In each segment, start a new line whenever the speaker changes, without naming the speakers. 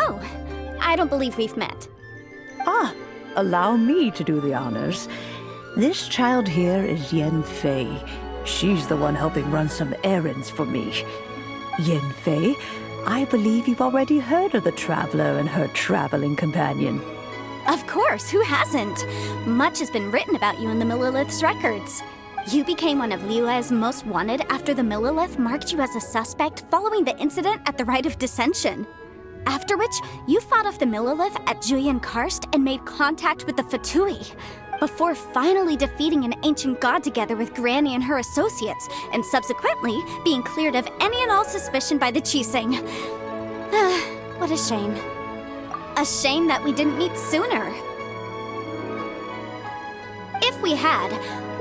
Oh, I don't believe we've met.
Ah, allow me to do the honors. This child here is Yanfei. She's the one helping run some errands for me. Yanfei, I believe you've already heard of the Traveler and her traveling companion.
Of course, who hasn't? Much has been written about you in the Millilith's records. You became one of Liyue's most wanted after the Millilith marked you as a suspect following the incident at the Rite of Dissension. After which, you fought off the Millilith at Julian Karst and made contact with the Fatui, before finally defeating an ancient god together with Granny and her associates, and subsequently being cleared of any and all suspicion by the Chiseng. What a shame. A shame that we didn't meet sooner. If we had,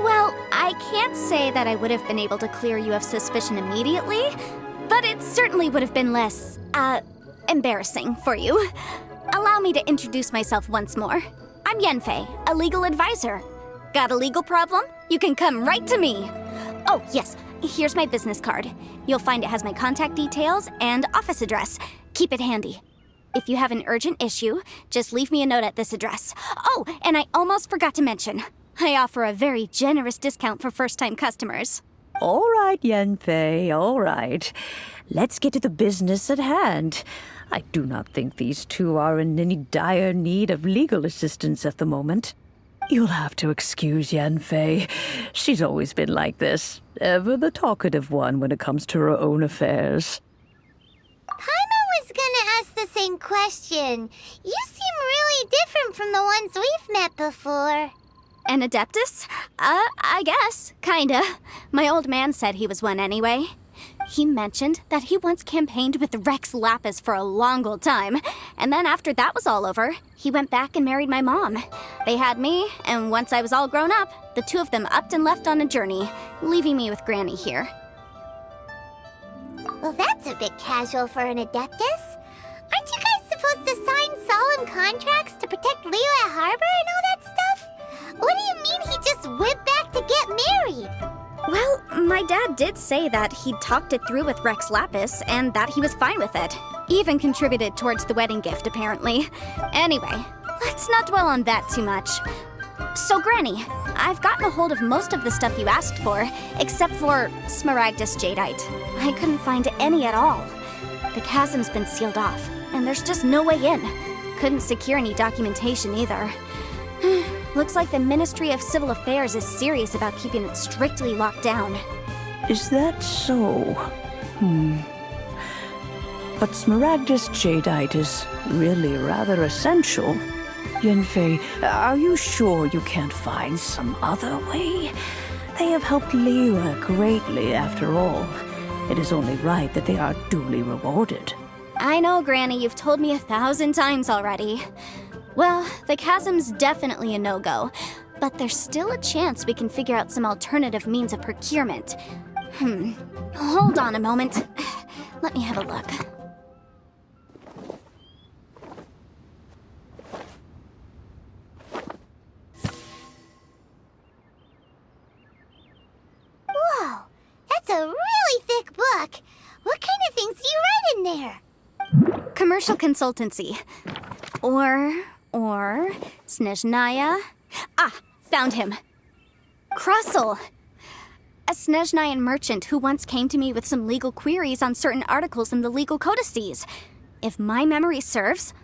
well, I can't say that I would have been able to clear you of suspicion immediately, but it certainly would have been less, embarrassing for you. Allow me to introduce myself once more. I'm Yanfei, a legal advisor. Got a legal problem? You can come right to me. Oh, yes, here's my business card. You'll find it has my contact details and office address. Keep it handy. If you have an urgent issue, just leave me a note at this address. Oh, and I almost forgot to mention, I offer a very generous discount for first-time customers.
All right, Yanfei, all right. Let's get to the business at hand. I do not think these two are in any dire need of legal assistance at the moment. You'll have to excuse Yanfei. She's always been like this, ever the talkative one when it comes to her own affairs.
Paimon was gonna ask the same question. You seem really different from the ones we've met before.
An Adeptus? I guess. Kinda. My old man said he was one anyway. He mentioned that he once campaigned with Rex Lapis for a long old time, and then after that was all over, he went back and married my mom. They had me, and once I was all grown up, the two of them upped and left on a journey, leaving me with Granny here.
Well, that's a bit casual for an Adeptus. Aren't you guys supposed to sign solemn contracts to protect Liyue Harbor and all that stuff? What do you mean he just went back to get married?
Well, my dad did say that he'd talked it through with Rex Lapis and that he was fine with it. Even contributed towards the wedding gift, apparently. Anyway, let's not dwell on that too much. So, Granny, I've gotten a hold of most of the stuff you asked for, except for Smaragdus Jadeite. I couldn't find any at all. The chasm's been sealed off, and there's just no way in. Couldn't secure any documentation either. Looks like the Ministry of Civil Affairs is serious about keeping it strictly locked down.
Is that so? But Smaragdus Jadeite is really rather essential. Yanfei, are you sure you can't find some other way? They have helped Liyue greatly, after all. It is only right that they are duly rewarded.
I know, Granny, you've told me 1,000 times already. Well, the chasm's definitely a no-go, but there's still a chance we can figure out some alternative means of procurement. Hold on a moment. Let me have a look.
Whoa, that's a really thick book. What kind of things do you write in there?
Commercial consultancy. Or Snezhnaya. Ah, found him. Krusel. A Snezhnayan merchant who once came to me with some legal queries on certain articles in the legal codices. If my memory serves,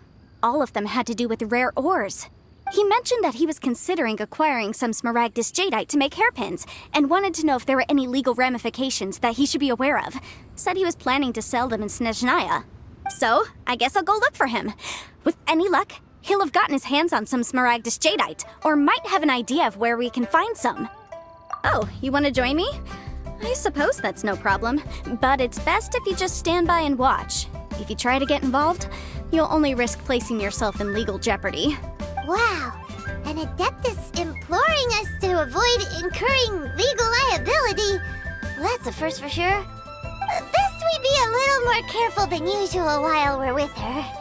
all of them had to do with rare ores. He mentioned that he was considering acquiring some Smaragdus Jadeite to make hairpins, and wanted to know if there were any legal ramifications that he should be aware of. Said he was planning to sell them in Snezhnaya. So, I guess I'll go look for him. With any luck, he'll have gotten his hands on some Smaragdus Jadeite, or might have an idea of where we can find some. Oh, you want to join me? I suppose that's no problem, but it's best if you just stand by and watch. If you try to get involved, you'll only risk placing yourself in legal jeopardy.
Wow, an Adeptus imploring us to avoid incurring legal liability. Well, that's a first for sure. Best we be a little more careful than usual while we're with her.